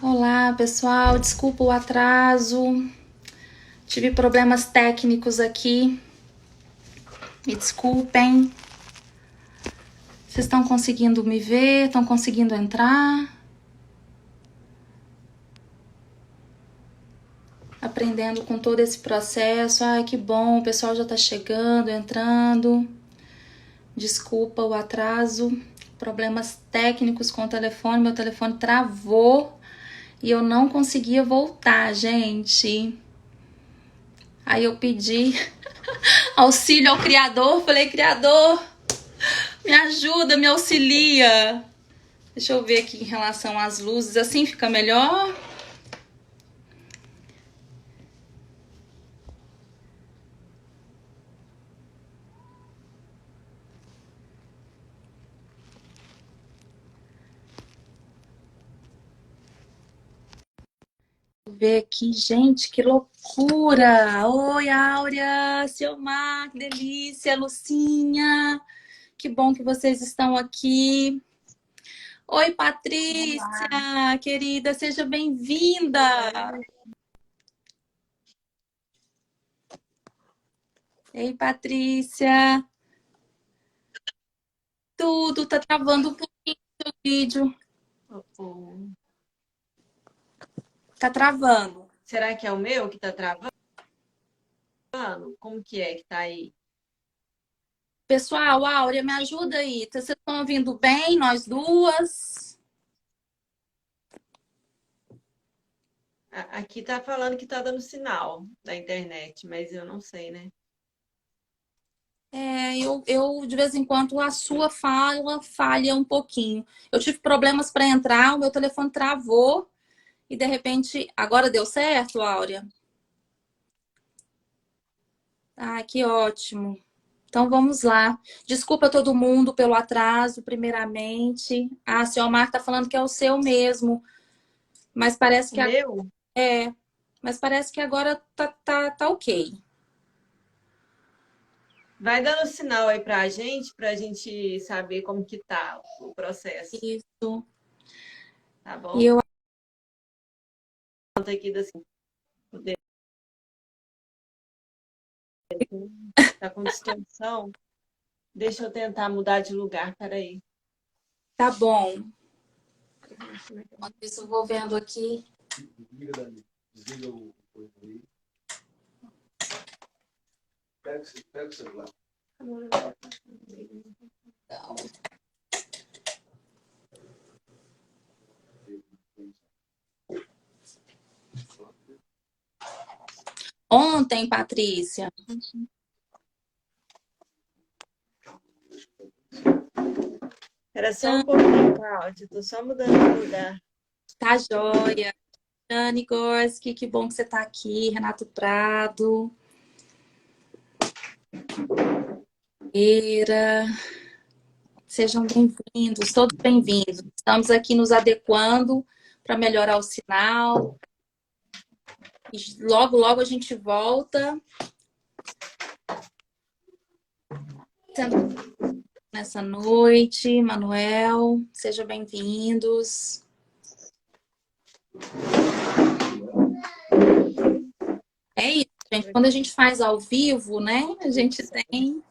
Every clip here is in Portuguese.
Olá, pessoal. Desculpa o atraso. Tive problemas técnicos aqui. Me desculpem. Vocês estão conseguindo me ver? Estão conseguindo entrar? Aprendendo com todo esse processo. Ai, que bom. O pessoal já tá chegando, entrando. Desculpa o atraso. Problemas técnicos com o telefone. Meu telefone travou e eu não conseguia voltar, gente. Aí eu pedi auxílio ao Criador. Falei, Criador, me ajuda, me auxilia. Deixa eu ver aqui em relação às luzes. Assim fica melhor? Vou ver aqui, gente, que loucura! Oi, Áurea, Silmar, que delícia, Lucinha. Que bom que vocês estão aqui. Oi, Patrícia, Olá. querida, seja bem-vinda. Ei, Patrícia. Tudo tá travando um pouquinho o vídeo. Oh. Tá travando. Será que é o meu que tá travando? Como que é que tá aí? Pessoal, Áurea, me ajuda aí. Vocês estão ouvindo bem, nós duas? Aqui tá falando que tá dando sinal da internet, mas eu não sei, né? Eu de vez em quando a sua fala falha um pouquinho. Eu tive problemas para entrar, o meu telefone travou e de repente agora deu certo, Áurea? Ah, que ótimo. Então vamos lá. Desculpa todo mundo pelo atraso, primeiramente. Ah, a senhora Marta tá falando que é o seu mesmo, mas parece O que meu? é, mas parece que agora tá ok. Vai dando sinal aí pra gente saber como que tá o processo, Isso. tá E bom? eu Conta aqui assim, tá com distorção. Deixa eu tentar mudar de lugar, peraí. tá bom. Enquanto isso, eu vou vendo aqui. Desliga o coisa aí. Pega o celular. Então, ontem, Patrícia. Era só um pouquinho, Cláudia. Tô só mudando de lugar. Tá joia. Dani Gorski, que bom que você tá aqui. Renato Prado. Eira. Sejam bem-vindos, todos bem-vindos. Estamos aqui nos adequando para melhorar o sinal. E logo, logo a gente volta. Nessa noite, Manuel, sejam bem-vindos. É isso, gente. Quando a gente faz ao vivo, né? A gente tem.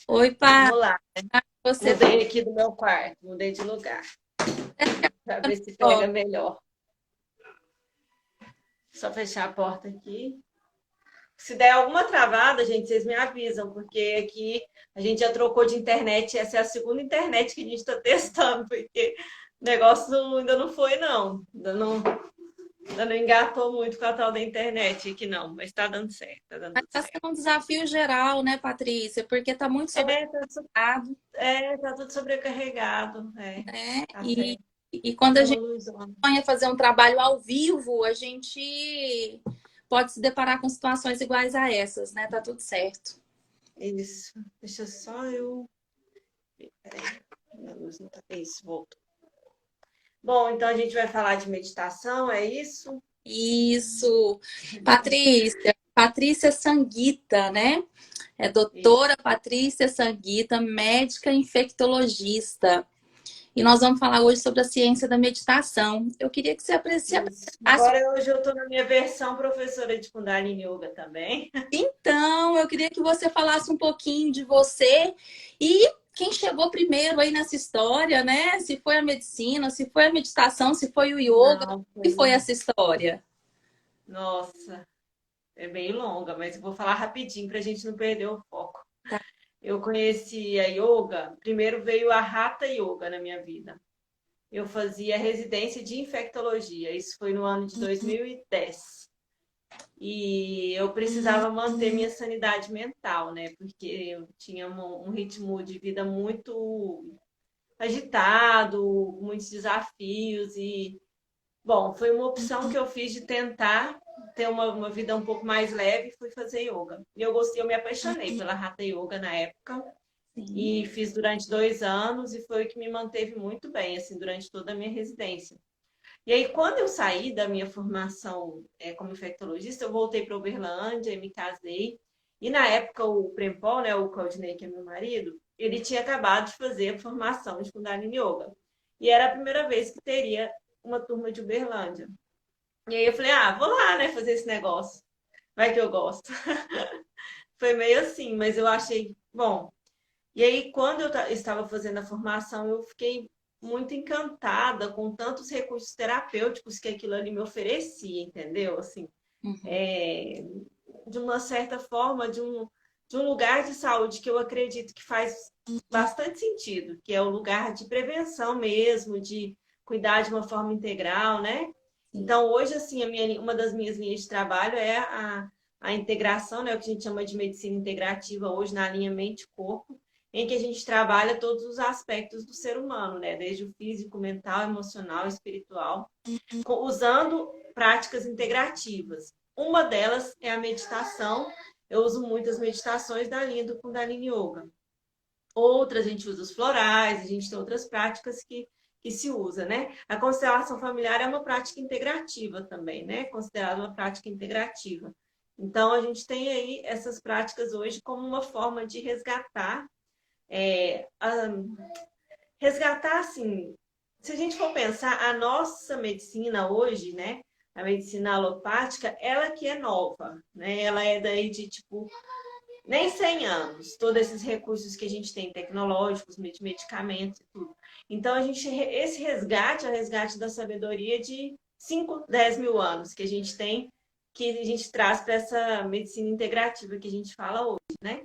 Oi, Pá, Vamos lá. você tá Mudei aqui do meu quarto, mudei de lugar, para ver se ó, pega melhor. Só fechar a porta aqui. Se der alguma travada, gente, vocês me avisam, porque aqui a gente já trocou de internet. Essa é a segunda internet que a gente está testando, porque o negócio ainda não foi, não. Ainda não engatou muito com a tal da internet aqui, não. Mas está dando certo, tá dando mas tudo tá certo. sendo um desafio geral, né, Patrícia? Porque tá muito É, sobrecarregado, tá tudo sobrecarregado. É, né? tá E, certo. e quando a Tem uma gente luzona. sonha fazer um trabalho ao vivo, a gente pode se deparar com situações iguais a essas, né? Tá tudo certo. Isso. Deixa só eu. Peraí, minha luz não tá. Isso, voltou. Bom, então a gente vai falar de meditação, é isso? Isso. Patrícia Sanguita, né? É Isso. doutora Patrícia Sanguita, médica infectologista. E nós vamos falar hoje sobre a ciência da meditação. Eu queria que você Isso. apresentasse. Agora hoje eu estou na minha versão professora de Kundalini Yoga também. Então, eu queria que você falasse um pouquinho de você e quem chegou primeiro aí nessa história, né? Se foi a medicina, se foi a meditação, se foi o yoga, Não, o que foi essa história? nossa, é bem longa, mas eu vou falar rapidinho para a gente não perder o foco. Tá. Eu conheci a yoga, primeiro veio a Hatha Yoga na minha vida. Eu fazia residência de infectologia, isso foi no ano de 2010. E eu precisava manter minha sanidade mental, né? Porque eu tinha um ritmo de vida muito agitado, muitos desafios e, bom, foi uma opção que eu fiz de tentar ter uma vida um pouco mais leve e fui fazer yoga. E eu gostei, eu me apaixonei pela Hatha Yoga na época Sim. e fiz durante 2 anos e foi o que me manteve muito bem, assim, durante toda a minha residência. E aí, quando eu saí da minha formação como infectologista, eu voltei para Uberlândia e me casei. E na época, o Prempol, né, o Claudinei, que é meu marido, ele tinha acabado de fazer a formação de Kundalini Yoga. E era a primeira vez que teria uma turma de Uberlândia. E aí eu falei, ah, vou lá, né, fazer esse negócio. Vai que eu gosto. Foi meio assim, mas eu achei bom. E aí, quando eu estava fazendo a formação, eu fiquei muito encantada com tantos recursos terapêuticos que aquilo ali me oferecia, entendeu? Assim, Uhum. de uma certa forma, de um lugar de saúde que eu acredito que faz bastante sentido, que é o lugar de prevenção mesmo, de cuidar de uma forma integral, né? Sim. Então, hoje, assim, uma das minhas linhas de trabalho é a integração, né? O que a gente chama de medicina integrativa hoje na linha mente-corpo, em que a gente trabalha todos os aspectos do ser humano, né? Desde o físico, mental, emocional, espiritual, usando práticas integrativas. Uma delas é a meditação. Eu uso muitas meditações da linha do Kundalini Yoga. Outras a gente usa os florais, a gente tem outras práticas que se usa, né? A constelação familiar é uma prática integrativa também, né? Considerada uma prática integrativa. Então, a gente tem aí essas práticas hoje como uma forma de resgatar, é, a, resgatar assim, se a gente for pensar, a nossa medicina hoje, né? A medicina alopática, ela que é nova, né? Ela é daí de tipo nem 100 anos, todos esses recursos que a gente tem, tecnológicos, medicamentos e tudo. Então, esse resgate é o resgate da sabedoria de 5, 10 mil anos que a gente tem, que a gente traz para essa medicina integrativa que a gente fala hoje, né?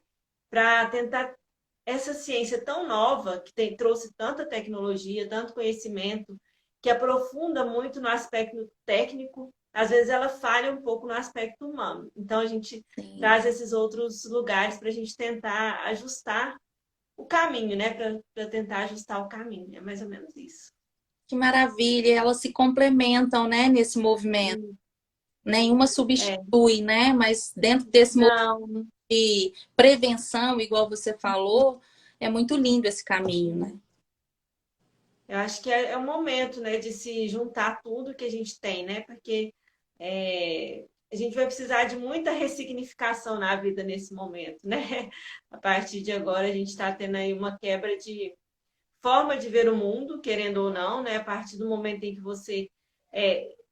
Para tentar essa ciência tão nova, que trouxe tanta tecnologia, tanto conhecimento, que aprofunda muito no aspecto técnico, às vezes ela falha um pouco no aspecto humano. Então a gente Sim. traz esses outros lugares para a gente tentar ajustar o caminho, né? Para tentar ajustar o caminho. É mais ou menos isso. Que maravilha! Elas se complementam, né, nesse movimento. Nenhuma É, substitui, né? Mas dentro desse movimento não, de prevenção, igual você falou, é muito lindo esse caminho, né? eu acho que é o momento, né, de se juntar tudo que a gente tem, né? Porque a gente vai precisar de muita ressignificação na vida nesse momento, né? A partir de agora, a gente está tendo aí uma quebra de forma de ver o mundo, querendo ou não, né? A partir do momento em que você.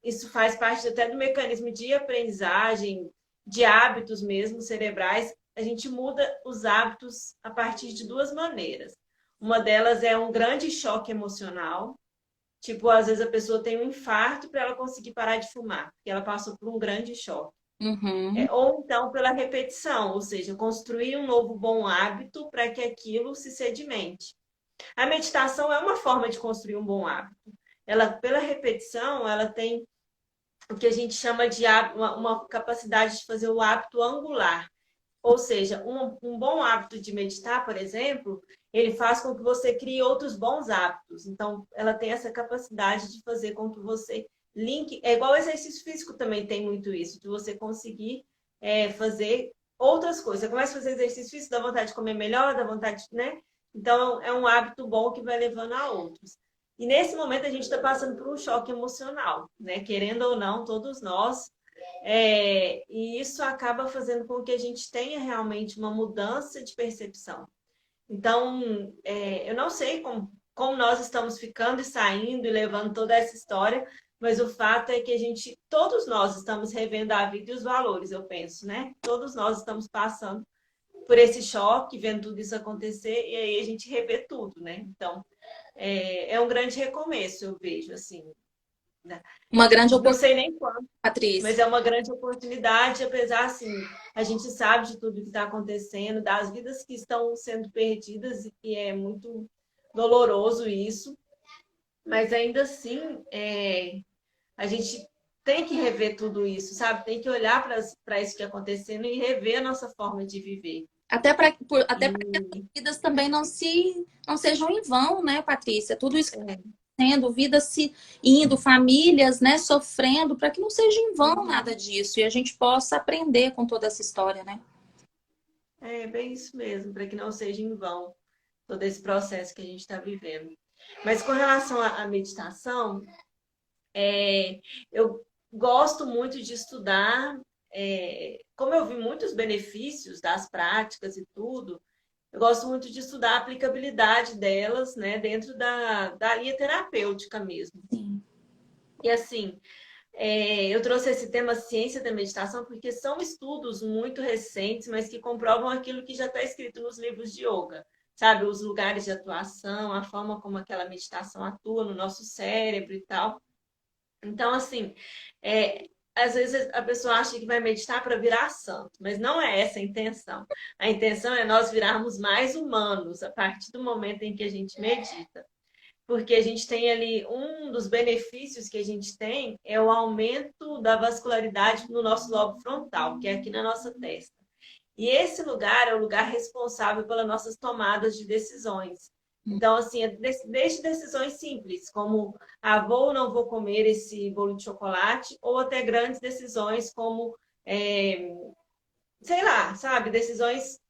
Isso faz parte até do mecanismo de aprendizagem, de hábitos mesmo cerebrais. A gente muda os hábitos a partir de duas maneiras. Uma delas é um grande choque emocional. Tipo, às vezes a pessoa tem um infarto para ela conseguir parar de fumar, porque ela passou por um grande choque. Uhum. Ou então pela repetição, ou seja, construir um novo bom hábito para que aquilo se sedimente. A meditação é uma forma de construir um bom hábito. Ela, pela repetição, ela tem o que a gente chama de uma capacidade de fazer o hábito angular. Ou seja, um bom hábito de meditar, por exemplo, ele faz com que você crie outros bons hábitos. Então, ela tem essa capacidade de fazer com que você link. É igual o exercício físico também tem muito isso, de você conseguir fazer outras coisas. Você começa a fazer exercício físico, dá vontade de comer melhor, dá vontade, né? Então, é um hábito bom que vai levando a outros. E nesse momento a gente está passando por um choque emocional, né? Querendo ou não, todos nós e isso acaba fazendo com que a gente tenha realmente uma mudança de percepção. Então, eu não sei como nós estamos ficando e saindo e levando toda essa história, mas o fato é que todos nós estamos revendo a vida e os valores, eu penso, né? Todos nós estamos passando por esse choque, vendo tudo isso acontecer, e aí a gente revê tudo, né? Então, é um grande recomeço, eu vejo, assim, né? Uma grande Não oportunidade, sei nem quando, mas Patrícia. é uma grande oportunidade, apesar, assim, a gente sabe de tudo que está acontecendo, das vidas que estão sendo perdidas, e é muito doloroso isso, mas ainda assim, a gente tem que rever tudo isso, sabe? Tem que olhar para isso que está acontecendo e rever a nossa forma de viver. Até para que as E, vidas também não sejam em vão, né, Patrícia? Tudo isso que está é, acontecendo, vidas se indo, famílias, né, sofrendo, para que não seja em vão nada disso e a gente possa aprender com toda essa história, né? é bem isso mesmo, para que não seja em vão todo esse processo que a gente está vivendo. Mas com relação à meditação, eu gosto muito de estudar, como eu vi muitos benefícios das práticas e tudo, eu gosto muito de estudar a aplicabilidade delas, né, dentro da linha terapêutica mesmo. Sim. E assim, eu trouxe esse tema ciência da meditação porque são estudos muito recentes, mas que comprovam aquilo que já está escrito nos livros de yoga. Sabe, os lugares de atuação, a forma como aquela meditação atua no nosso cérebro e tal. Então, assim, às vezes a pessoa acha que vai meditar para virar santo, mas não é essa a intenção. A intenção é nós virarmos mais humanos a partir do momento em que a gente medita. Porque a gente tem ali, um dos benefícios que a gente tem é o aumento da vascularidade no nosso lobo frontal, que é aqui na nossa testa. E esse lugar é o lugar responsável pelas nossas tomadas de decisões. Então, assim, desde decisões simples, como vou ou não vou comer esse bolo de chocolate, ou até grandes decisões como, sei lá, sabe, decisões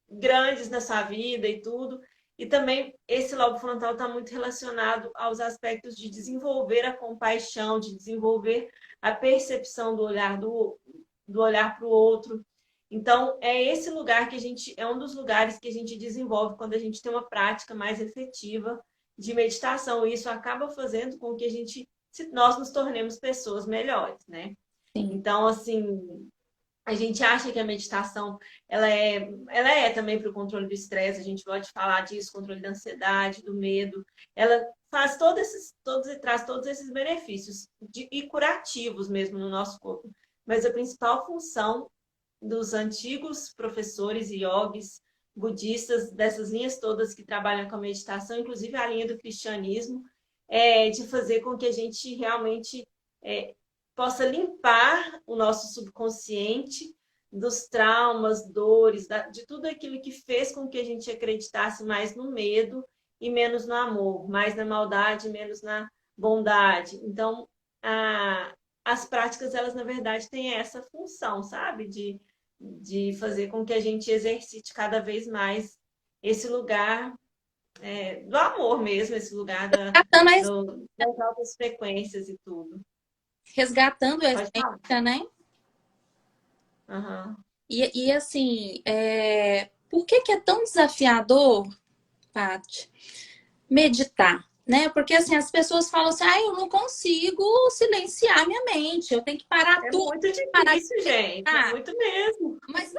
grandes na sua vida e tudo. E também esse lobo frontal está muito relacionado aos aspectos de desenvolver a compaixão, de desenvolver a percepção do olhar para o outro. Então, é esse lugar que é um dos lugares que a gente desenvolve quando a gente tem uma prática mais efetiva de meditação. E isso acaba fazendo com que nós nos tornemos pessoas melhores, né? Sim. Então, assim, a gente acha que a meditação ela é também para o controle do estresse, a gente pode falar disso, controle da ansiedade, do medo. Ela faz e traz todos esses benefícios e curativos mesmo no nosso corpo. Mas a principal função dos antigos professores e yogis budistas, dessas linhas todas que trabalham com a meditação, inclusive a linha do cristianismo, é de fazer com que a gente realmente possa limpar o nosso subconsciente dos traumas, dores, de tudo aquilo que fez com que a gente acreditasse mais no medo e menos no amor, mais na maldade, menos na bondade. Então, as práticas, elas, na verdade, têm essa função, sabe? De fazer com que a gente exercite cada vez mais esse lugar do amor mesmo, esse lugar Resgatando das altas frequências e tudo. resgatando a Pode falar. essência, né? Uhum. E assim, por que é tão desafiador, Paty, meditar? Né? Porque assim, as pessoas falam assim, eu não consigo silenciar minha mente, eu tenho que parar É tudo, muito parar de difícil, gente. É pensar. muito mesmo. Mas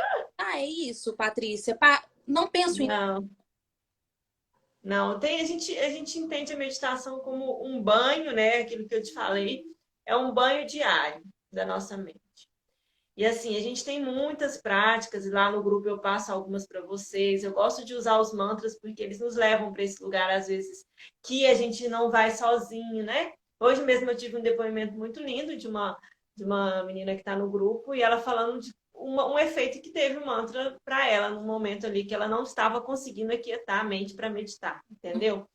é isso, Patrícia. Não penso em. Não, não. A gente entende a meditação como um banho, né? Aquilo que eu te falei. É um banho diário da nossa mente. E assim, a gente tem muitas práticas, e lá no grupo eu passo algumas para vocês. Eu gosto de usar os mantras porque eles nos levam para esse lugar, às vezes, que a gente não vai sozinho, né? Hoje mesmo eu tive um depoimento muito lindo de uma menina que está no grupo e ela falando de um efeito que teve o mantra para ela no momento ali que ela não estava conseguindo aquietar a mente para meditar, entendeu?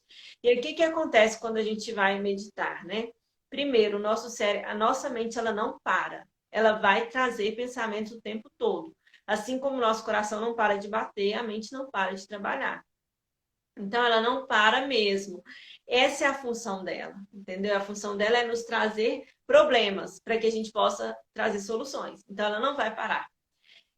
E aí, o que acontece quando a gente vai meditar, né? Primeiro, o nosso cérebro, a nossa mente, ela não para, ela vai trazer pensamentos o tempo todo. Assim como o nosso coração não para de bater, a mente não para de trabalhar. Então, ela não para mesmo. Essa é a função dela, entendeu? A função dela é nos trazer problemas para que a gente possa trazer soluções. Então, ela não vai parar.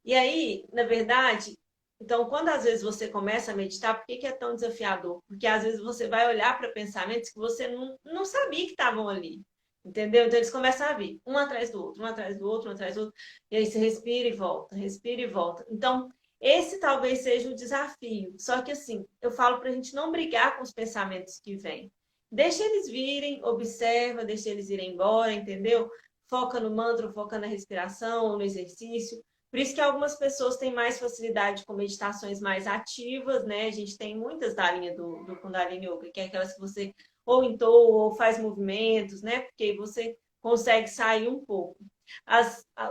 E aí, na verdade, Então, quando às vezes você começa a meditar, por que que é tão desafiador? Porque às vezes você vai olhar para pensamentos que você não sabia que estavam ali. Entendeu? Então eles começam a vir, um atrás do outro, um atrás do outro, um atrás do outro. E aí você respira e volta, respira e volta. Então, esse talvez seja o desafio. Só que assim, eu falo para a gente não brigar com os pensamentos que vêm. Deixa eles virem, observa, deixa eles irem embora, entendeu? Foca no mantra, foca na respiração, no exercício. Por isso que algumas pessoas têm mais facilidade com meditações mais ativas, né? A gente tem muitas da linha do Kundalini Yoga, que é aquelas que você ou entoa ou faz movimentos, né? Porque aí você consegue sair um pouco.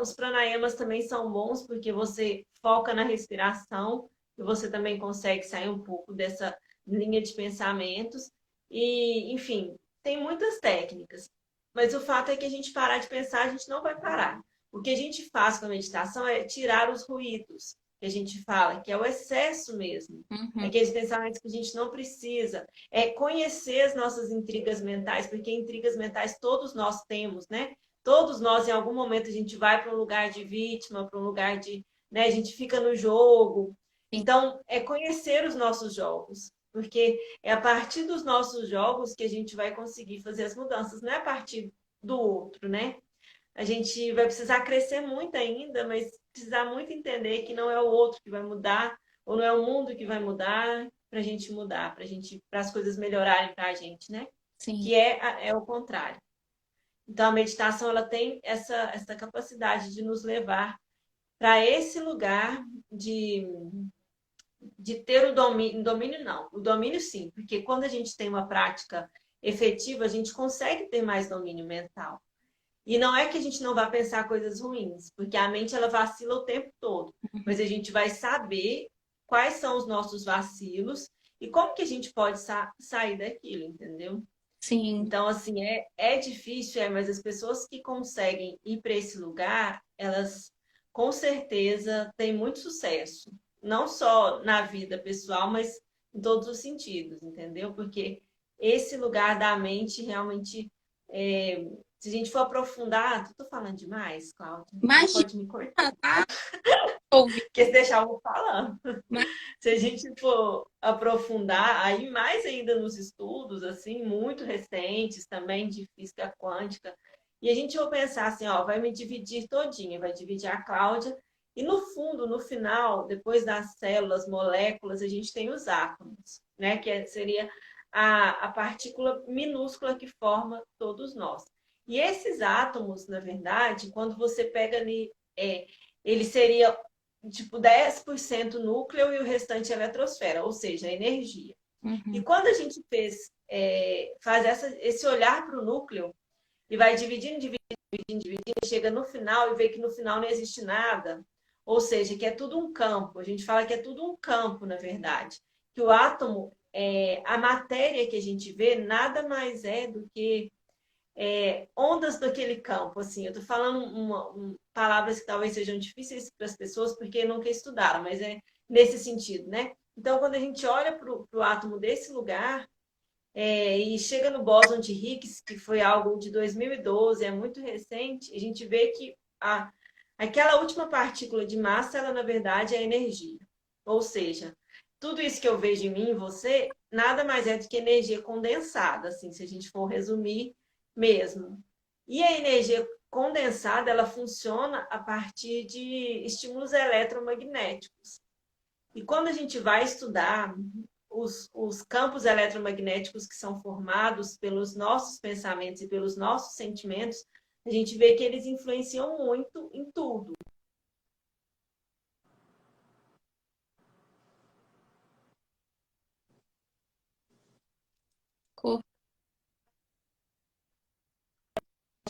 Os pranayamas também são bons porque você foca na respiração e você também consegue sair um pouco dessa linha de pensamentos. E, enfim, tem muitas técnicas. Mas o fato é que a gente parar de pensar, a gente não vai parar. O que a gente faz com a meditação é tirar os ruídos que a gente fala, que é o excesso mesmo. É Uhum. aqueles pensamentos que a gente não precisa. É conhecer as nossas intrigas mentais, porque intrigas mentais todos nós temos, né? Todos nós, em algum momento, a gente vai para um lugar de vítima, para um lugar de. Né? A gente fica no jogo. Sim. Então, é conhecer os nossos jogos. Porque é a partir dos nossos jogos que a gente vai conseguir fazer as mudanças, não é a partir do outro, né? A gente vai precisar crescer muito ainda, mas precisar muito entender que não é o outro que vai mudar, ou não é o mundo que vai mudar para a gente mudar, para as coisas melhorarem para a gente, né? Sim. Que é o contrário. Então a meditação ela tem essa capacidade de nos levar para esse lugar de ter o domínio, domínio não, o domínio sim, porque quando a gente tem uma prática efetiva, a gente consegue ter mais domínio mental. E não é que a gente não vá pensar coisas ruins, porque a mente ela vacila o tempo todo, Uhum. mas a gente vai saber quais são os nossos vacilos e como que a gente pode sair daquilo, entendeu? Sim. Então, assim, é difícil, mas as pessoas que conseguem ir para esse lugar, elas com certeza têm muito sucesso. Não só na vida pessoal, mas em todos os sentidos, entendeu? Porque esse lugar da mente realmente, se a gente for aprofundar, tô falando demais, Cláudia? Você Imagina, pode me cortar, tá? Ouvi. porque se deixar eu vou falando. Mas Se a gente for aprofundar aí mais ainda nos estudos, assim, muito recentes também de física quântica, e a gente vai pensar assim, ó, vai me dividir todinha, vai dividir a Cláudia, e no fundo, no final, depois das células, moléculas, a gente tem os átomos, né? Seria a partícula minúscula que forma todos nós. E esses átomos, na verdade, quando você pega ali, ele seria tipo 10% núcleo e o restante eletrosfera, ou seja, energia. E uhum. quando a gente faz esse olhar para o núcleo e vai dividindo, dividindo, chega no final e vê que no final não existe nada, ou seja, que é tudo um campo. A gente fala que é tudo um campo, na verdade. Que o átomo, a matéria que a gente vê, nada mais é do que ondas daquele campo, assim. Eu tô falando palavras que talvez sejam difíceis para as pessoas porque nunca estudaram, mas é nesse sentido, né? Então, quando a gente olha para o átomo desse lugar e chega no bóson de Higgs, que foi algo de 2012, é muito recente, a gente vê que aquela última partícula de massa, ela na verdade é energia. Ou seja, tudo isso que eu vejo em mim e você, nada mais é do que energia condensada, assim, se a gente for resumir mesmo. E a energia condensada, ela funciona a partir de estímulos eletromagnéticos. E quando a gente vai estudar os campos eletromagnéticos que são formados pelos nossos pensamentos e pelos nossos sentimentos, a gente vê que eles influenciam muito em tudo. Cor-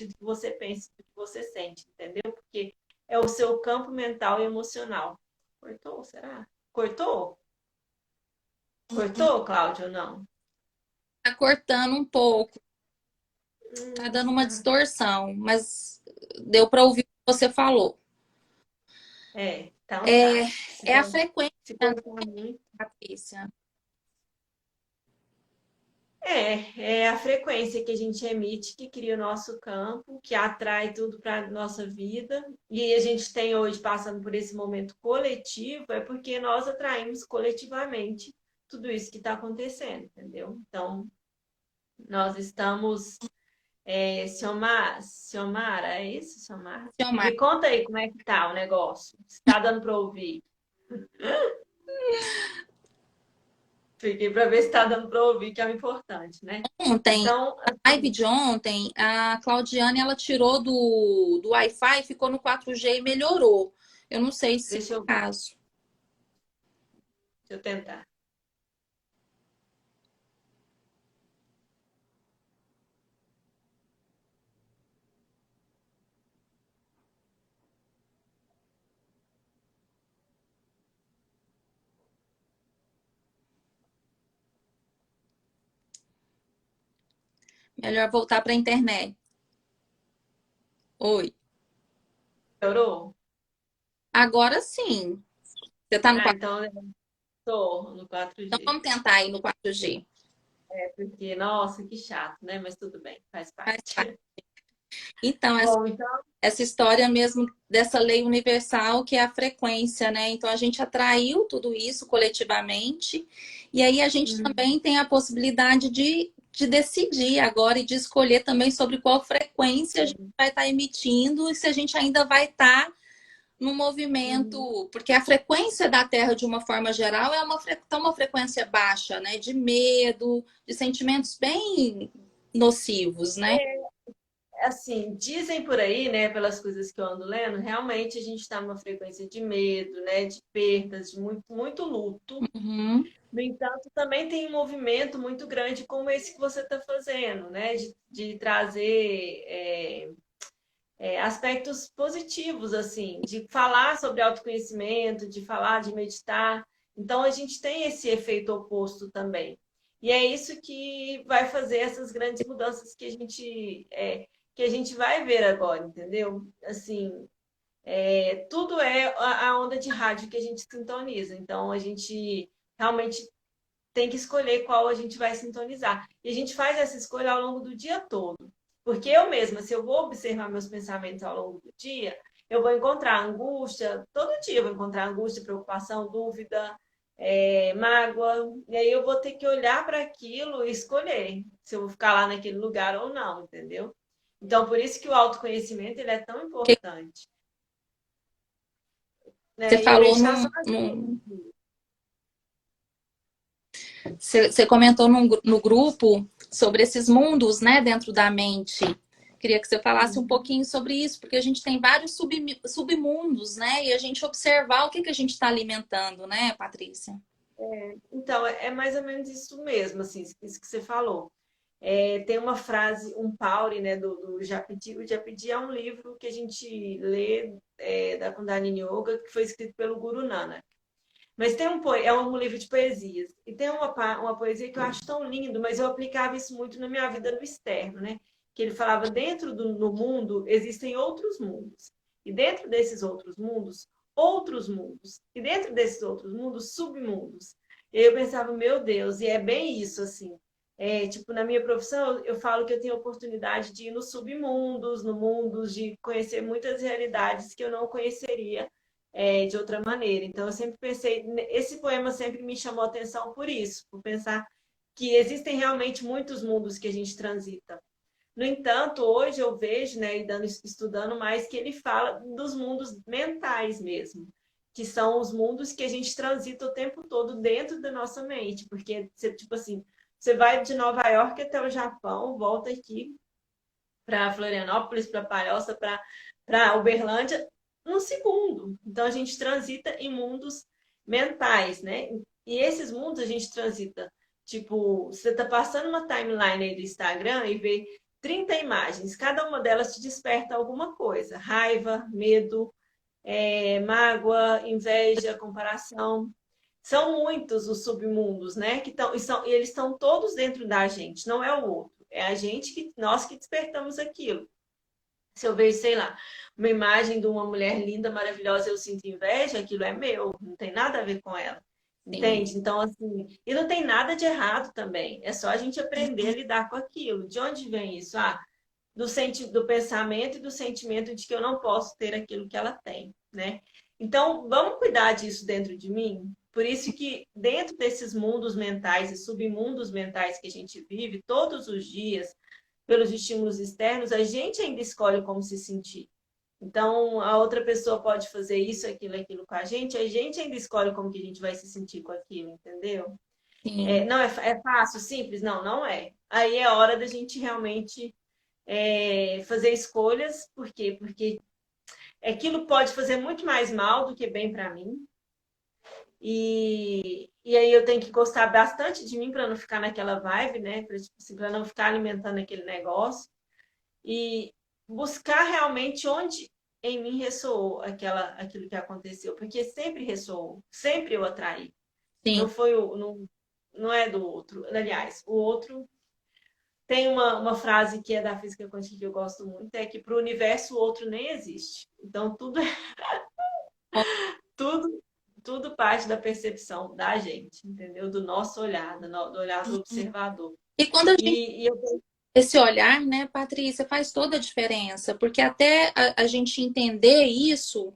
Do que você pensa, do que você sente, entendeu? Porque é o seu campo mental e emocional. Cortou, será? Cortou? Cortou, Cláudio, ou não? Tá cortando um pouco, tá dando uma Tá. distorção, mas deu para ouvir o que você falou. Então É, tá. Se, é a frequência, se né, cortar muito. Patrícia? É a frequência que a gente emite que cria o nosso campo, que atrai tudo para a nossa vida. E a gente tem hoje passando por esse momento coletivo, é porque nós atraímos coletivamente tudo isso que está acontecendo, entendeu? Então, nós estamos. Xiomara, é isso, Xiomara? Silmar. Me conta aí como é que tá o negócio. Está dando para ouvir? Fiquei para ver se está dando para ouvir, que é o importante, né? Ontem, Então, a live de ontem, a Claudiane, ela tirou do Wi-Fi, ficou no 4G e melhorou. Eu não sei se deixa é o eu, caso. deixa eu tentar. Melhor voltar para a internet. Oi. Melhorou? Agora sim. Você tá no Ah, 4G? então eu tô no Então 4G. vamos tentar aí no 4G. É porque, nossa, que chato, né? Mas tudo bem, faz Faz parte. parte. Então, Bom, então. essa história mesmo dessa lei universal que é a frequência, né? Então a gente atraiu tudo isso coletivamente, e aí a gente Uhum. também tem a possibilidade de decidir agora e de escolher também sobre qual frequência a gente vai estar emitindo e se a gente ainda vai estar no Uhum. movimento, porque a frequência da Terra, de uma forma geral, é tá uma frequência baixa, né? De medo, de sentimentos bem nocivos, né? Assim, dizem por aí, né, pelas coisas que eu ando lendo, realmente a gente está numa frequência de medo, né, de perdas, de muito, muito luto. Uhum. No entanto, também tem um movimento muito grande como esse que você está fazendo, né, de trazer aspectos positivos, assim, de falar sobre autoconhecimento, de falar, de meditar. Então, a gente tem esse efeito oposto também. E é isso que vai fazer essas grandes mudanças que a gente vai ver agora, entendeu? Assim, tudo é a onda de rádio que a gente sintoniza. Então, a gente realmente tem que escolher qual a gente vai sintonizar. E a gente faz essa escolha ao longo do dia todo. Porque eu mesma, se eu vou observar meus pensamentos ao longo do dia, eu vou encontrar angústia, todo dia eu vou encontrar angústia, preocupação, dúvida, mágoa. E aí eu vou ter que olhar para aquilo e escolher se eu vou ficar lá naquele lugar ou não, entendeu? Então, por isso que o autoconhecimento ele é tão Que importante. você Né? E a falou meditação ajuda. você comentou no grupo sobre esses mundos, né, dentro da mente. Queria que você falasse um pouquinho sobre isso, porque a gente tem vários submundos, né? E a gente observar o que a gente está alimentando, né, Patrícia? Então, é mais ou menos isso mesmo, assim, isso que você falou. Tem uma frase, um Pauri, né, do Japji. O Japji é um livro que a gente lê da Kundalini Yoga, que foi escrito pelo Guru Nanak. Mas é um livro de poesias. E tem uma poesia que eu acho tão lindo, mas eu aplicava isso muito na minha vida no externo, né? Que ele falava, dentro do mundo existem outros mundos. E dentro desses outros mundos. E dentro desses outros mundos, submundos. E aí eu pensava, meu Deus, e é bem isso, assim. Tipo, na minha profissão, eu falo que eu tenho a oportunidade de ir nos submundos, no mundo, de conhecer muitas realidades que eu não conheceria de outra maneira. Então, eu sempre pensei, esse poema sempre me chamou a atenção por isso, por pensar que existem realmente muitos mundos que a gente transita. No entanto, hoje eu vejo, né, estudando mais, que ele fala dos mundos mentais mesmo, que são os mundos que a gente transita o tempo todo dentro da nossa mente, porque, tipo assim, você vai de Nova York até o Japão, volta aqui para Florianópolis, para Palhoça, para Uberlândia, num segundo. Então a gente transita em mundos mentais, né? E esses mundos a gente transita. Tipo, você tá passando uma timeline aí do Instagram e vê 30 imagens, cada uma delas te desperta alguma coisa: raiva, medo, mágoa, inveja, comparação. São muitos os submundos, né? E eles estão todos dentro da gente, não é o outro. É a gente nós que despertamos aquilo. Se eu vejo, sei lá, uma imagem de uma mulher linda, maravilhosa, eu sinto inveja, aquilo é meu, não tem nada a ver com ela. Sim, Entende? Então, assim, e não tem nada de errado também. É só a gente aprender a lidar com aquilo. De onde vem isso? Do pensamento e do sentimento de que eu não posso ter aquilo que ela tem, né? Então, vamos cuidar disso dentro de mim. Por isso que dentro desses mundos mentais e submundos mentais que a gente vive todos os dias, pelos estímulos externos, a gente ainda escolhe como se sentir. Então, a outra pessoa pode fazer isso, aquilo com a gente ainda escolhe como que a gente vai se sentir com aquilo, entendeu? sim, Não é fácil, simples? Não, não é. Aí é hora da gente realmente fazer escolhas, por quê? Porque aquilo pode fazer muito mais mal do que bem para mim. E aí eu tenho que gostar bastante de mim para não ficar naquela vibe, né? Para tipo, assim, não ficar alimentando aquele negócio. E buscar realmente onde em mim ressoou aquilo que aconteceu, porque sempre ressoou, sempre eu atraí. sim. Não foi não é do outro. Aliás, o outro tem uma frase que é da física quântica que eu gosto muito, é que para o universo o outro nem existe. Então tudo, tudo parte da percepção da gente, entendeu? Do nosso olhar, do olhar do observador. E quando a gente E eu esse olhar, né, Patrícia, faz toda a diferença, porque até a gente entender isso,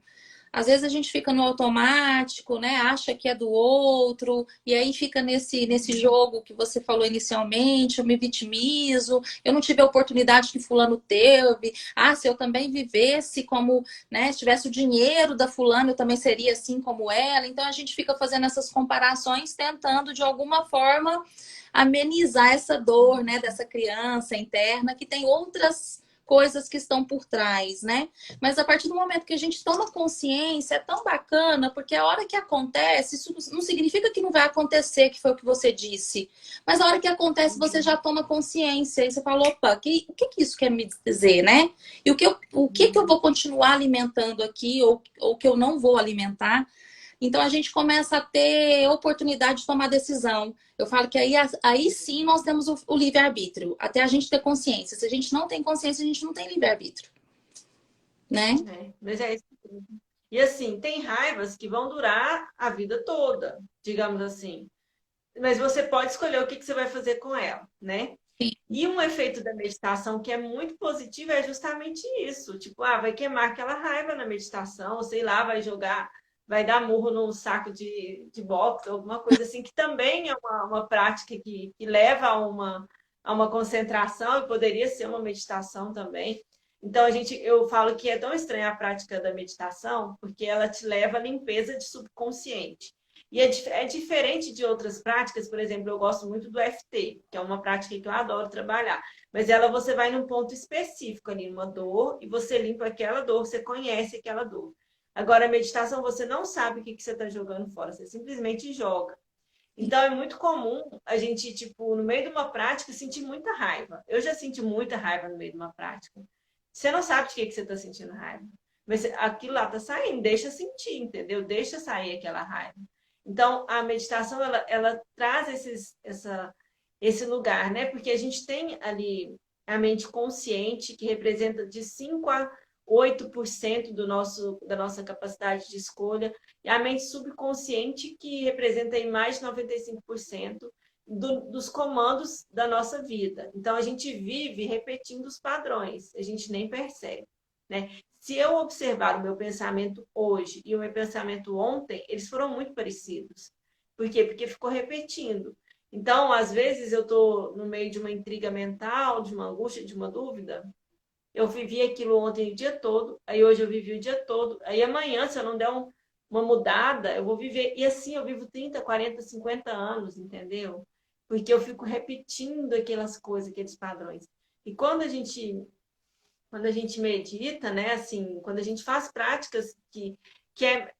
às vezes a gente fica no automático, né, acha que é do outro, e aí fica nesse jogo que você falou inicialmente, eu me vitimizo, eu não tive a oportunidade que fulano teve, se eu também vivesse como, né, se tivesse o dinheiro da fulana, eu também seria assim como ela, então a gente fica fazendo essas comparações, tentando de alguma forma amenizar essa dor, né, dessa criança interna que tem outras coisas que estão por trás, né? Mas a partir do momento que a gente toma consciência, é tão bacana, porque a hora que acontece, isso não significa que não vai acontecer, que foi o que você disse. Mas a hora que acontece, você já toma consciência e você fala, opa, o que que isso quer me dizer, né? E o que eu vou continuar alimentando aqui ou que eu não vou alimentar? Então a gente começa a ter oportunidade de tomar decisão. Eu falo que aí sim nós temos o livre-arbítrio, até a gente ter consciência. Se a gente não tem consciência, a gente não tem livre-arbítrio, né? mas é isso. E assim, tem raivas que vão durar a vida toda, digamos assim. Mas você pode escolher o que você vai fazer com ela, né? E um efeito da meditação que é muito positivo é justamente isso. Tipo, vai queimar aquela raiva na meditação, ou sei lá, vai jogar, vai dar murro num saco de boxe, alguma coisa assim, que também é uma prática que leva a uma concentração e poderia ser uma meditação também. Então, eu falo que é tão estranha a prática da meditação, porque ela te leva à limpeza de subconsciente. E é diferente de outras práticas, por exemplo, eu gosto muito do FT, que é uma prática que eu adoro trabalhar. Mas ela você vai num ponto específico ali, numa dor, e você limpa aquela dor, você conhece aquela dor. Agora, a meditação, você não sabe o que você está jogando fora, você simplesmente joga. Então, é muito comum a gente, tipo, no meio de uma prática, sentir muita raiva. Eu já senti muita raiva no meio de uma prática. Você não sabe de que você está sentindo raiva. Mas aquilo lá está saindo, deixa sentir, entendeu? Deixa sair aquela raiva. Então, a meditação, ela traz esse lugar, né? Porque a gente tem ali a mente consciente, que representa de 5 a 8% da nossa capacidade de escolha, e a mente subconsciente, que representa aí mais de 95% dos comandos da nossa vida. Então, a gente vive repetindo os padrões, a gente nem percebe, né? Se eu observar o meu pensamento hoje e o meu pensamento ontem, eles foram muito parecidos. Por quê? Porque ficou repetindo. Então, às vezes, eu estou no meio de uma intriga mental, de uma angústia, de uma dúvida. Eu vivi aquilo ontem o dia todo, aí hoje eu vivi o dia todo, aí amanhã, se eu não der uma mudada, eu vou viver. E assim eu vivo 30, 40, 50 anos, entendeu? Porque eu fico repetindo aquelas coisas, aqueles padrões. E quando a gente medita, né, assim, quando a gente faz práticas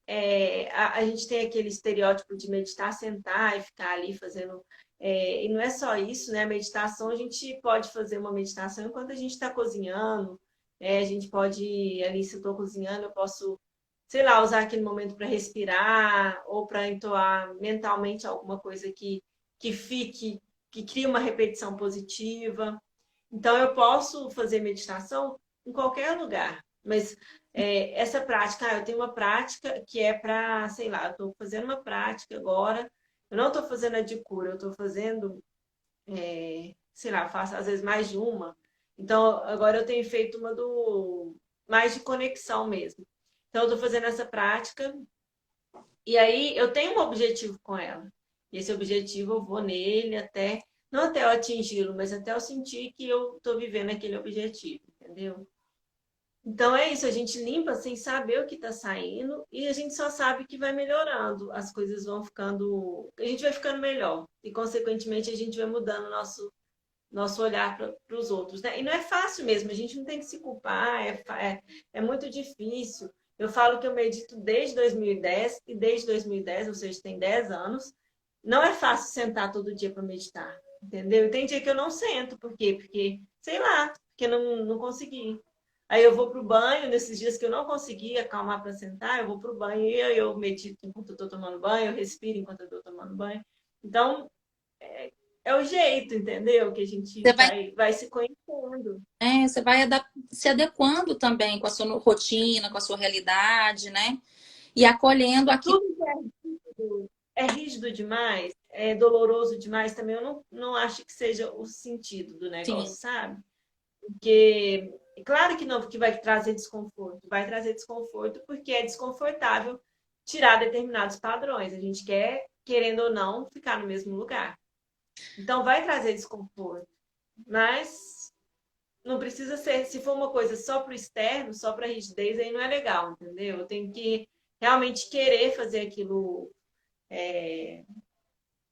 a gente tem aquele estereótipo de meditar, sentar e ficar ali fazendo. E não é só isso, né? A meditação, a gente pode fazer uma meditação enquanto a gente está cozinhando. A gente pode, ali, se eu estou cozinhando, eu posso, sei lá, usar aquele momento para respirar ou para entoar mentalmente alguma coisa que fique, que crie uma repetição positiva. Então, eu posso fazer meditação em qualquer lugar, mas essa prática, eu tenho uma prática que é para, sei lá, eu estou fazendo uma prática agora Eu não estou fazendo a de cura, eu estou fazendo, sei lá, faço às vezes mais de uma. Então, agora eu tenho feito uma do mais de conexão mesmo. Então, eu estou fazendo essa prática e aí eu tenho um objetivo com ela. E esse objetivo eu vou nele até, não até eu atingi-lo, mas até eu sentir que eu estou vivendo aquele objetivo, entendeu? Então é isso, a gente limpa sem saber o que está saindo e a gente só sabe que vai melhorando, as coisas vão ficando, a gente vai ficando melhor e consequentemente a gente vai mudando nosso olhar para os outros, né? E não é fácil mesmo, a gente não tem que se culpar, é muito difícil. Eu falo que eu medito desde 2010 e desde 2010, ou seja, tem 10 anos, não é fácil sentar todo dia para meditar, entendeu? E tem dia que eu não sento, por quê? Porque, sei lá, porque não consegui. Aí eu vou pro banho, nesses dias que eu não consegui acalmar para sentar, eu vou pro banho e eu medito enquanto eu estou tomando banho, eu respiro enquanto eu estou tomando banho. Então, é o jeito, entendeu? Que a gente Você vai, vai se conhecendo. você vai se adequando também com a sua rotina, com a sua realidade, né? E acolhendo aquilo. Tudo que é rígido demais, é doloroso demais também, eu não acho que seja o sentido do Sim. negócio, sabe? Porque, claro que não, que vai trazer desconforto. Vai trazer desconforto porque é desconfortável tirar determinados padrões. A gente quer, querendo ou não, ficar no mesmo lugar. Então, vai trazer desconforto. Mas não precisa ser, se for uma coisa só para o externo, só para a rigidez, aí não é legal, entendeu? Eu tenho que realmente querer fazer aquilo,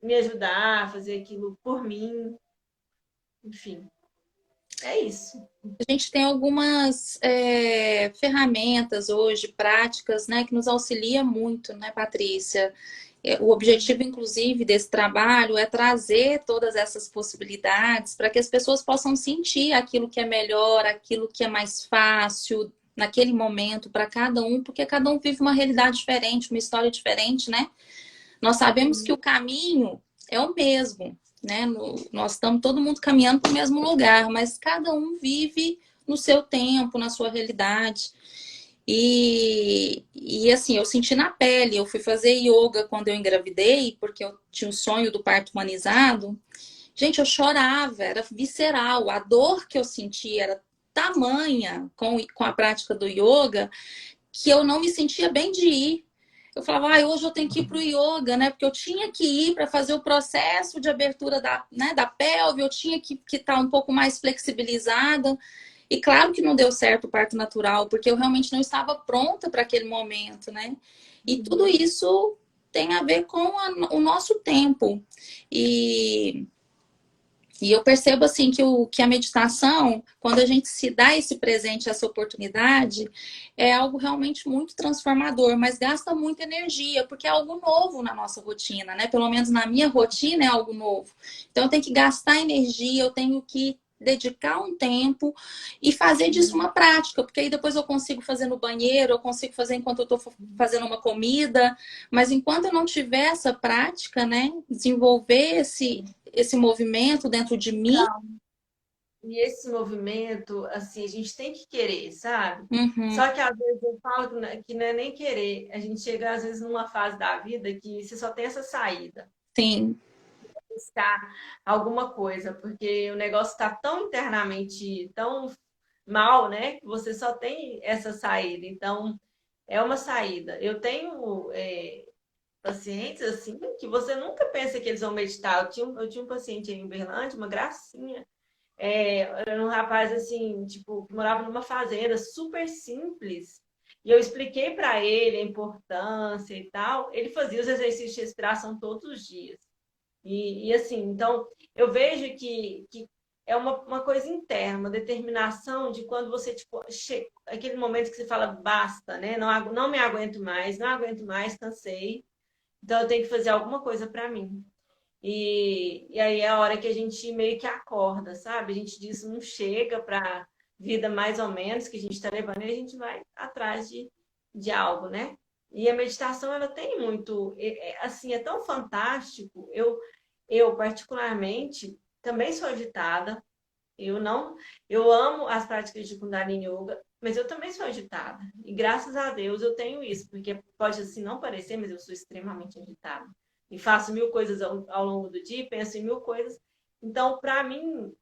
me ajudar, fazer aquilo por mim, enfim, é isso. A gente tem algumas ferramentas hoje, práticas, né, que nos auxilia muito, né, Patrícia? O objetivo, inclusive, desse trabalho é trazer todas essas possibilidades para que as pessoas possam sentir aquilo que é melhor, aquilo que é mais fácil naquele momento para cada um, porque cada um vive uma realidade diferente, uma história diferente, né? Nós sabemos que o caminho é o mesmo, né? Nós estamos todo mundo caminhando para o mesmo lugar, mas cada um vive no seu tempo, na sua realidade. E assim, eu senti na pele. Eu fui fazer yoga quando eu engravidei, porque eu tinha o sonho do parto humanizado. Gente, eu chorava, era visceral. A dor que eu sentia era tamanha com a prática do yoga que eu não me sentia bem de ir. Eu falava, hoje eu tenho que ir para o yoga, né? Porque eu tinha que ir para fazer o processo de abertura da pelve, eu tinha que estar um pouco mais flexibilizada. E claro que não deu certo o parto natural, porque eu realmente não estava pronta para aquele momento, né? E tudo isso tem a ver com o nosso tempo. E e eu percebo assim que a meditação, quando a gente se dá esse presente, essa oportunidade, é algo realmente muito transformador, mas gasta muita energia, porque é algo novo na nossa rotina, né? Pelo menos na minha rotina é algo novo. Então eu tenho que gastar energia, eu tenho que dedicar um tempo e fazer disso uma prática, porque aí depois eu consigo fazer no banheiro, eu consigo fazer enquanto eu estou fazendo uma comida, mas enquanto eu não tiver essa prática, né, desenvolver esse movimento dentro de mim. E esse movimento, assim, a gente tem que querer, sabe? Uhum, Só que às vezes eu falo que não é nem querer. A gente chega, às vezes, numa fase da vida que você só tem essa saída, sim, buscar alguma coisa, porque o negócio está tão internamente, tão mal, né? Que você só tem essa saída. Então, é uma saída. Eu tenho pacientes, assim, que você nunca pensa que eles vão meditar. Eu tinha um paciente aí em Uberlândia, uma gracinha. Era um rapaz assim, tipo, que morava numa fazenda super simples. E eu expliquei para ele a importância e tal. Ele fazia os exercícios de respiração todos os dias. E assim, então, eu vejo que é uma coisa interna, uma determinação de quando você, tipo, aquele momento que você fala, basta, né? Não me aguento mais, não aguento mais, cansei. Então, eu tenho que fazer alguma coisa para mim. E aí é a hora que a gente meio que acorda, sabe? A gente diz não chega para vida mais ou menos que a gente está levando e a gente vai atrás de algo, né? E a meditação, ela tem muito, assim, é tão fantástico. Eu particularmente, também sou agitada. Eu não, eu amo as práticas de Kundalini Yoga, mas eu também sou agitada. E graças a Deus eu tenho isso, porque pode assim não parecer, mas eu sou extremamente agitada. e faço mil coisas ao longo do dia, penso em mil coisas. Então, para mim,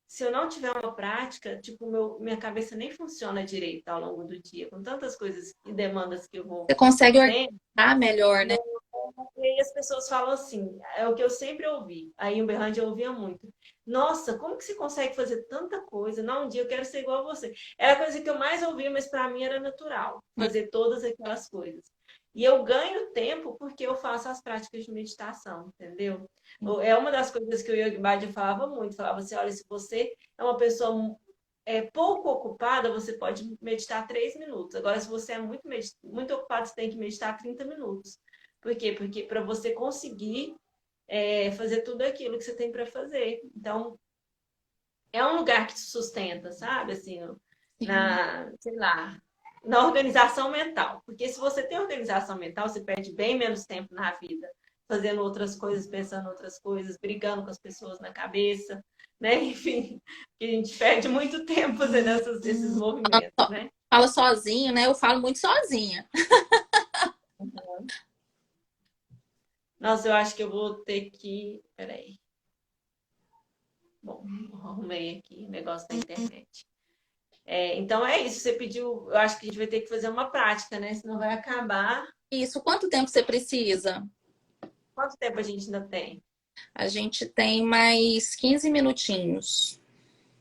se eu não tiver uma prática, tipo, minha cabeça nem funciona direito ao longo do dia, com tantas coisas e demandas que eu vou Você consegue tendo. organizar melhor, né? E aí as pessoas falam assim, é o que eu sempre ouvi. Aí em Uberlândia eu ouvia muito. Nossa, como que você consegue fazer tanta coisa? Não, um dia eu quero ser igual a você. Era a coisa que eu mais ouvia, mas para mim era natural, fazer todas aquelas coisas. E eu ganho tempo porque eu faço as práticas de meditação, entendeu? É uma das coisas que o Yogi Bhajan falava muito. Falava assim, olha, se você é uma pessoa pouco ocupada, você pode meditar 3 minutos. Agora, se você é muito ocupado, você tem que meditar 30 minutos. Por quê? Porque para você conseguir fazer tudo aquilo que você tem para fazer. Então, é um lugar que te sustenta, sabe? Assim, Sim. sei lá, na organização mental. Porque se você tem organização mental, você perde bem menos tempo na vida, fazendo outras coisas, pensando outras coisas, brigando com as pessoas na cabeça, né? Enfim, que a gente perde muito tempo fazendo esses movimentos, né? Fala sozinho, né? Eu falo muito sozinha. Nossa, eu acho que eu vou ter que. Peraí. Bom, arrumei aqui o negócio da internet. Então é isso, você pediu. Eu acho que a gente vai ter que fazer uma prática, né? Senão vai acabar. Isso, quanto tempo você precisa? Quanto tempo a gente ainda tem? A gente tem mais 15 minutinhos.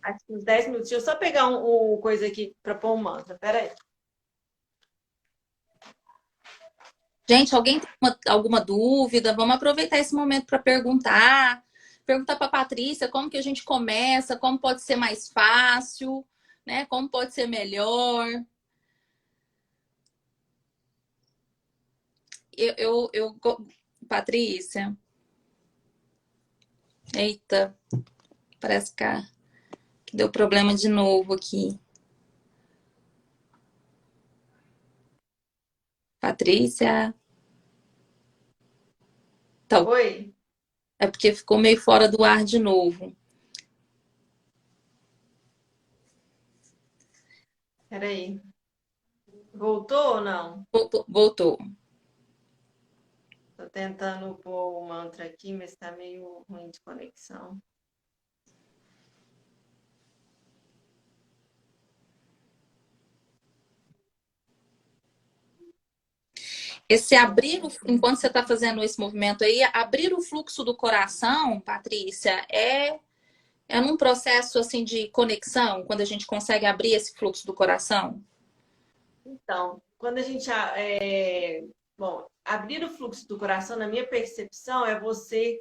Acho que uns 10 minutos. Deixa eu só pegar um coisa aqui para pôr um mantra. Peraí. Gente, alguém tem alguma dúvida? Vamos aproveitar esse momento para perguntar. Perguntar para a Patrícia como que a gente começa, como pode ser mais fácil, né? Como pode ser melhor. Patrícia, eita, parece que deu problema de novo aqui. Patrícia, tá, Oi? é porque ficou meio fora do ar de novo. Peraí. Voltou ou não? Voltou. Tô tentando pôr o mantra aqui, mas tá meio ruim de conexão. Esse abrir, enquanto você está fazendo esse movimento aí, abrir o fluxo do coração, Patrícia, é num processo assim de conexão, quando a gente consegue abrir esse fluxo do coração? Então, quando a gente. Bom, abrir o fluxo do coração, na minha percepção, é você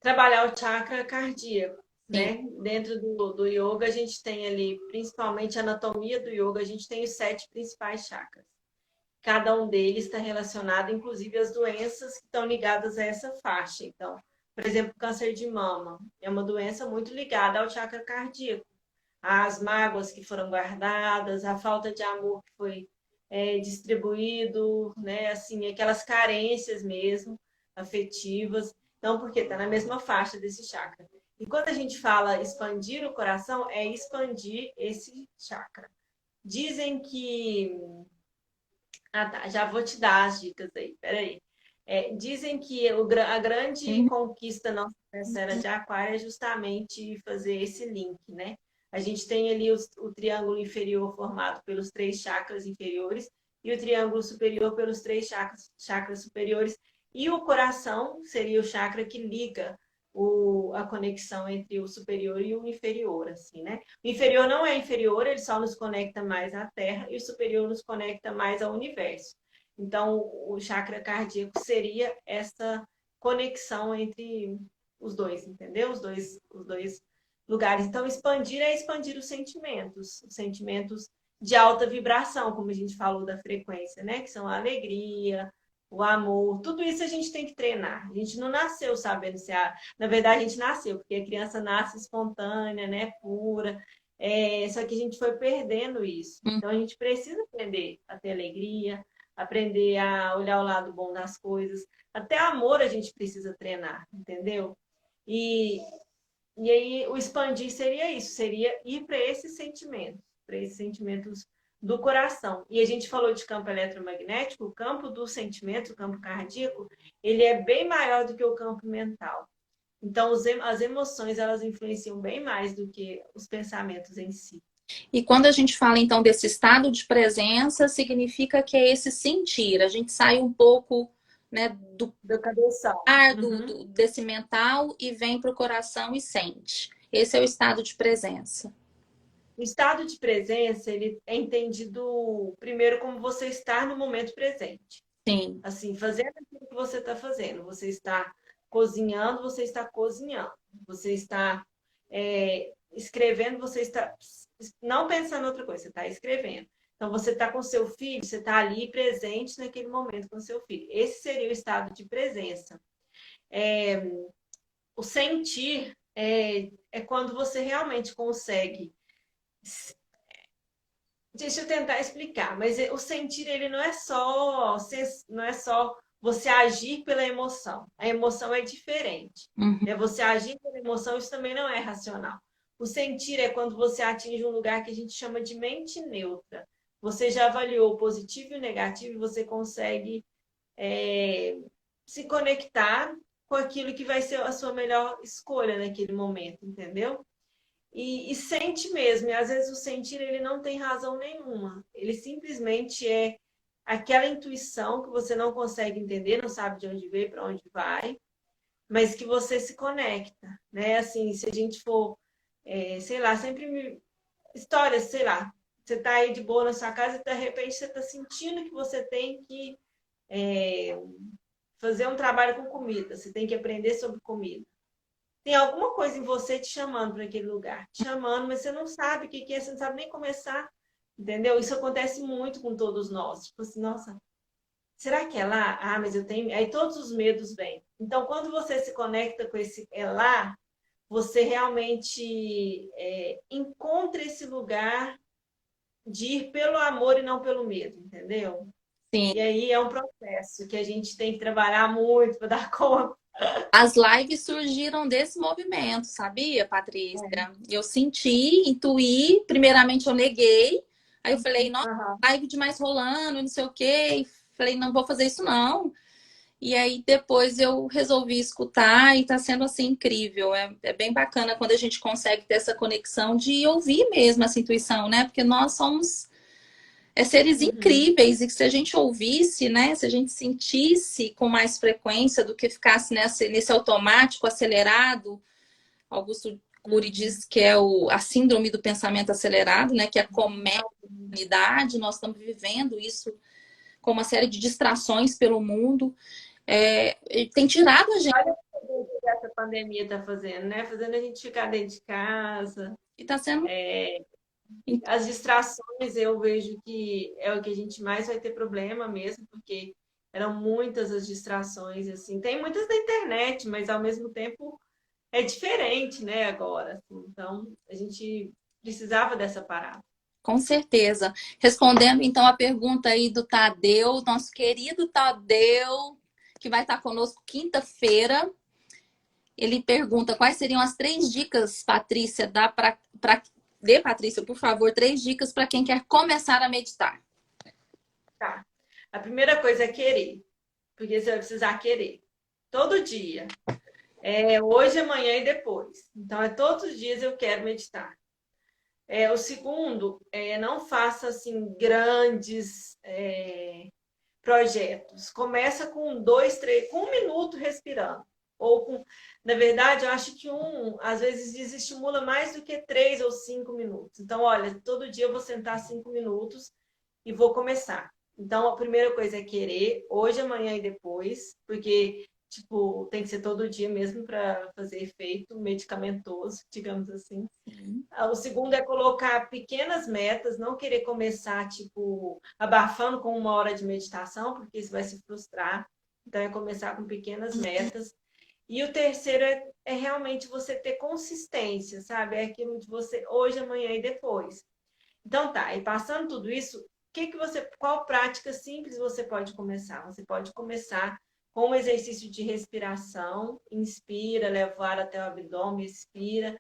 trabalhar o chakra cardíaco, Sim. né? Dentro do yoga, a gente tem ali, principalmente a anatomia do yoga, a gente tem os 7 principais chakras. Cada um deles está relacionado, inclusive, às doenças que estão ligadas a essa faixa. Então, por exemplo, câncer de mama é uma doença muito ligada ao chakra cardíaco. As mágoas que foram guardadas, a falta de amor que foi distribuído, né? Assim, aquelas carências mesmo afetivas. Então, porque está na mesma faixa desse chakra. E quando a gente fala expandir o coração, é expandir esse chakra. Dizem que. Ah, tá. Já vou te dar as dicas aí. Peraí. Dizem que a grande Uhum. conquista nossa nessa era de Aquário é justamente fazer esse link, né? A gente tem ali o triângulo inferior formado pelos 3 chakras inferiores e o triângulo superior pelos 3 chakras superiores. E o coração seria o chakra que liga a conexão entre o superior e o inferior, assim, né? O inferior não é inferior, ele só nos conecta mais à Terra, e o superior nos conecta mais ao universo. Então, o chakra cardíaco seria essa conexão entre os dois, entendeu? Os dois lugares. Então, expandir é expandir os sentimentos de alta vibração, como a gente falou da frequência, né? Que são a alegria, o amor, tudo isso a gente tem que treinar. A gente não nasceu sabendo se na verdade a gente nasceu, porque a criança nasce espontânea, né, pura. Só que a gente foi perdendo isso. Então a gente precisa aprender a ter alegria, aprender a olhar o lado bom das coisas. Até amor a gente precisa treinar, entendeu? E, e aí o expandir seria isso, seria ir para esses sentimentos do coração. E a gente falou de campo eletromagnético, o campo do sentimento, o campo cardíaco, ele é bem maior do que o campo mental. Então, as emoções, elas influenciam bem mais do que os pensamentos em si. E quando a gente fala então desse estado de presença, significa que é esse sentir. A gente sai um pouco, né, do Do cabeção. ar Uhum. desse mental e vem para o coração e sente. Esse é o estado de presença. O estado de presença, ele é entendido primeiro como você estar no momento presente. Sim. Assim, fazendo aquilo que você está fazendo. Você está cozinhando, você está cozinhando. Você está escrevendo, você está não pensando em outra coisa, você está escrevendo. Então, você está com seu filho, você está ali presente naquele momento com seu filho. Esse seria o estado de presença. O sentir é quando você realmente consegue. Deixa eu tentar explicar, mas o sentir ele não é só você agir pela emoção. A emoção é diferente. Uhum. Né? Você agir pela emoção, isso também não é racional. O sentir é quando você atinge um lugar que a gente chama de mente neutra. Você já avaliou o positivo e o negativo e você consegue se conectar com aquilo que vai ser a sua melhor escolha naquele momento, entendeu? E sente mesmo. E às vezes o sentir ele não tem razão nenhuma. Ele simplesmente é aquela intuição que você não consegue entender, não sabe de onde veio, para onde vai, mas que você se conecta, né? Assim, se a gente for, sei lá, histórias, sei lá, você tá aí de boa na sua casa e de repente você tá sentindo que você tem que fazer um trabalho com comida, você tem que aprender sobre comida. Tem alguma coisa em você te chamando para aquele lugar, te chamando, mas você não sabe o que é, você não sabe nem começar, entendeu? Isso acontece muito com todos nós. Tipo assim, nossa, será que é lá? Ah, mas eu tenho. Aí todos os medos vêm. Então, quando você se conecta com esse é lá, você realmente encontra esse lugar de ir pelo amor e não pelo medo, entendeu? Sim. E aí é um processo que a gente tem que trabalhar muito para dar conta. As lives surgiram desse movimento, sabia, Patrícia? Eu senti, intuí, primeiramente eu neguei, aí eu falei, nossa, Aham. live demais rolando, não sei o quê. E falei, não vou fazer isso não. E aí depois eu resolvi escutar e tá sendo assim incrível. É bem bacana quando a gente consegue ter essa conexão de ouvir mesmo essa intuição, né? Porque nós somos seres Uhum. incríveis e que se a gente ouvisse, né? Se a gente sentisse com mais frequência do que ficasse nesse automático acelerado. Augusto Cury diz que é a síndrome do pensamento acelerado, né? Que acomete a humanidade. Nós estamos vivendo isso com uma série de distrações pelo mundo. Tem tirado a gente. Olha o que essa pandemia está fazendo, né? Fazendo a gente ficar dentro de casa. E está sendo. As distrações, eu vejo que é o que a gente mais vai ter problema mesmo, porque eram muitas as distrações, assim. Tem muitas na internet, mas ao mesmo tempo é diferente, né, agora. Assim. Então, a gente precisava dessa parada. Com certeza. Respondendo então a pergunta aí do Tadeu, nosso querido Tadeu, que vai estar conosco quinta-feira. Ele pergunta quais seriam as 3 dicas, Patrícia, dê, Patrícia, por favor, 3 dicas para quem quer começar a meditar. Tá. A primeira coisa é querer, porque você vai precisar querer. Todo dia. Hoje, amanhã e depois. Então, todos os dias eu quero meditar. O segundo, não faça assim grandes projetos. Começa com 2, 3, com 1 minuto respirando. Na verdade, eu acho que às vezes desestimula mais do que 3 ou 5 minutos. Então, olha, todo dia eu vou sentar 5 minutos e vou começar. Então, a primeira coisa é querer, hoje, amanhã e depois, porque tipo, tem que ser todo dia mesmo para fazer efeito medicamentoso, digamos assim. O segundo é colocar pequenas metas, não querer começar, tipo, abafando com 1 hora de meditação, porque isso vai se frustrar. Então, é começar com pequenas metas. E o terceiro é realmente você ter consistência, sabe? É aquilo de você hoje, amanhã e depois. Então tá, e passando tudo isso, qual prática simples você pode começar? Você pode começar com um exercício de respiração, inspira, leva o ar até o abdômen, expira,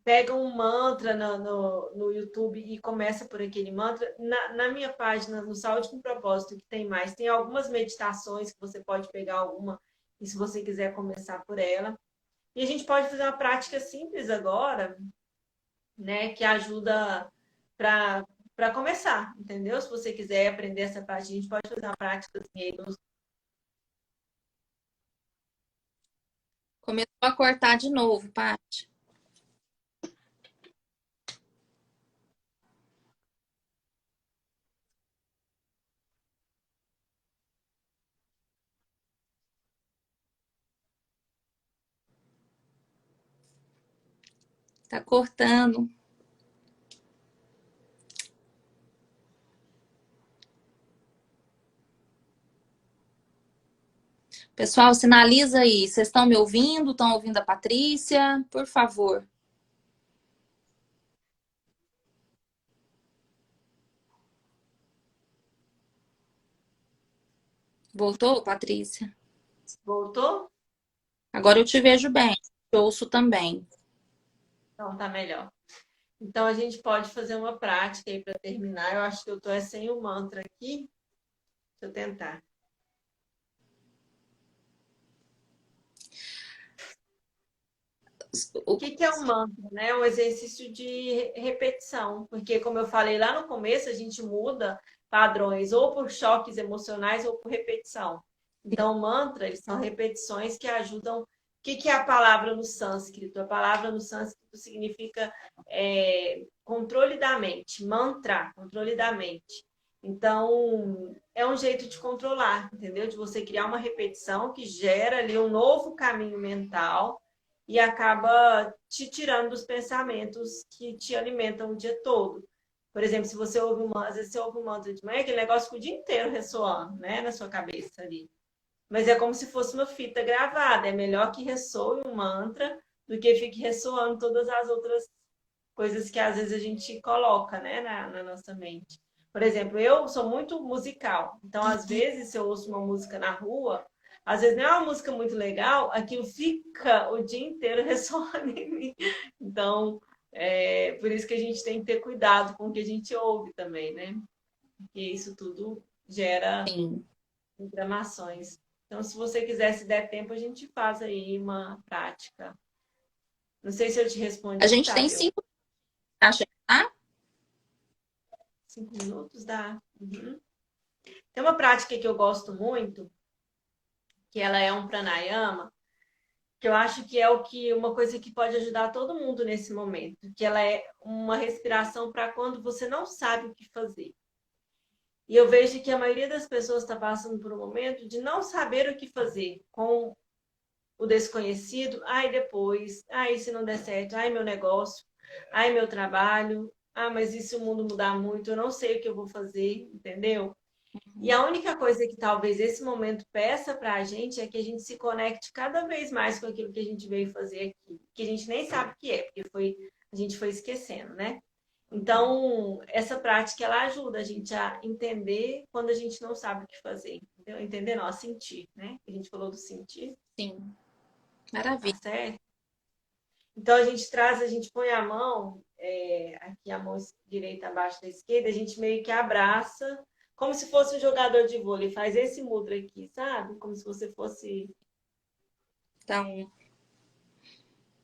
pega um mantra no YouTube e começa por aquele mantra. Na minha página, no Saúde com Propósito, que tem mais, tem algumas meditações que você pode pegar alguma, e se você quiser começar por ela. E a gente pode fazer uma prática simples agora, né, que ajuda para começar, entendeu? Se você quiser aprender essa prática, a gente pode fazer uma prática assim, aí Começou a cortar de novo, Paty. Tá cortando. Pessoal, sinaliza aí. Vocês estão me ouvindo? Estão ouvindo a Patrícia? Por favor. Voltou, Patrícia? Voltou? Agora eu te vejo bem. Te ouço também. Então tá melhor. Então a gente pode fazer uma prática aí para terminar. Eu acho que eu tô sem o mantra aqui. Deixa eu tentar. O que é um mantra, né? Um exercício de repetição, porque como eu falei lá no começo, a gente muda padrões ou por choques emocionais ou por repetição. Então, mantra, eles são repetições que ajudam. O que é a palavra no sânscrito? A palavra no sânscrito significa controle da mente, mantra, controle da mente. Então, é um jeito de controlar, entendeu? De você criar uma repetição que gera ali um novo caminho mental e acaba te tirando dos pensamentos que te alimentam o dia todo. Por exemplo, se você ouve às vezes você ouve um mantra de manhã, aquele negócio fica o dia inteiro ressoando, né, na sua cabeça ali. Mas é como se fosse uma fita gravada. É melhor que ressoe um mantra do que fique ressoando todas as outras coisas que às vezes a gente coloca, né, na nossa mente. Por exemplo, eu sou muito musical. Então, às vezes, se eu ouço uma música na rua, às vezes não é uma música muito legal, aquilo fica o dia inteiro ressoando em mim. Então, por isso que a gente tem que ter cuidado com o que a gente ouve também, né? Porque isso tudo gera Sim. programações. Então, se você quiser, se der tempo, a gente faz aí uma prática. Não sei se eu te A respondi, gente tem Tadeu. 5, acha, tá? 5 minutos dá. Uhum. Tem uma prática que eu gosto muito, que ela é um pranayama, que eu acho que é uma coisa que pode ajudar todo mundo nesse momento, que ela é uma respiração para quando você não sabe o que fazer. E eu vejo que a maioria das pessoas está passando por um momento de não saber o que fazer com o desconhecido. Ai, depois. Ai, se não der certo. Ai, meu negócio. Ai, meu trabalho. Ah, mas e se o mundo mudar muito? Eu não sei o que eu vou fazer, entendeu? E a única coisa que talvez esse momento peça para a gente é que a gente se conecte cada vez mais com aquilo que a gente veio fazer aqui, que a gente nem sabe o que é, porque a gente foi esquecendo, né? Então, essa prática ela ajuda a gente a entender quando a gente não sabe o que fazer, entendeu? Entender não, a sentir, né? A gente falou do sentir, Sim. tá Maravilha. certo? Então a gente põe a mão, aqui a mão direita abaixo da esquerda, a gente meio que abraça, como se fosse um jogador de vôlei, faz esse mudra aqui, sabe? Como se você fosse. Então,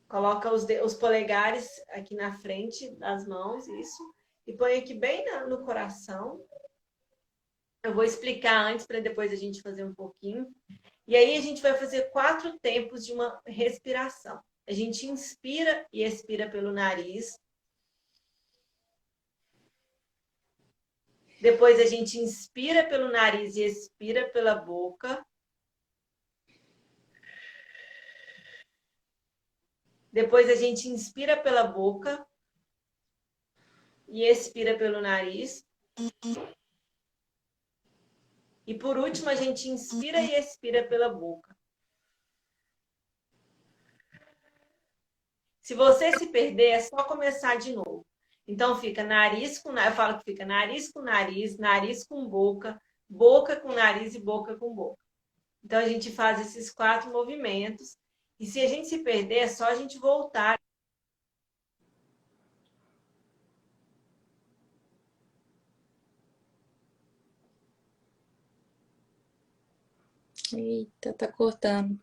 Coloca os polegares aqui na frente das mãos, isso, e põe aqui bem no coração. Eu vou explicar antes para depois a gente fazer um pouquinho. E aí a gente vai fazer 4 tempos de uma respiração. A gente inspira e expira pelo nariz. Depois a gente inspira pelo nariz e expira pela boca. Depois a gente inspira pela boca e expira pelo nariz. E por último a gente inspira e expira pela boca. Se você se perder, é só começar de novo. Então fica nariz com nariz, eu falo que fica nariz com nariz, nariz com boca, boca com nariz e boca com boca. Então a gente faz esses 4 movimentos. E se a gente se perder, é só a gente voltar Eita, tá cortando.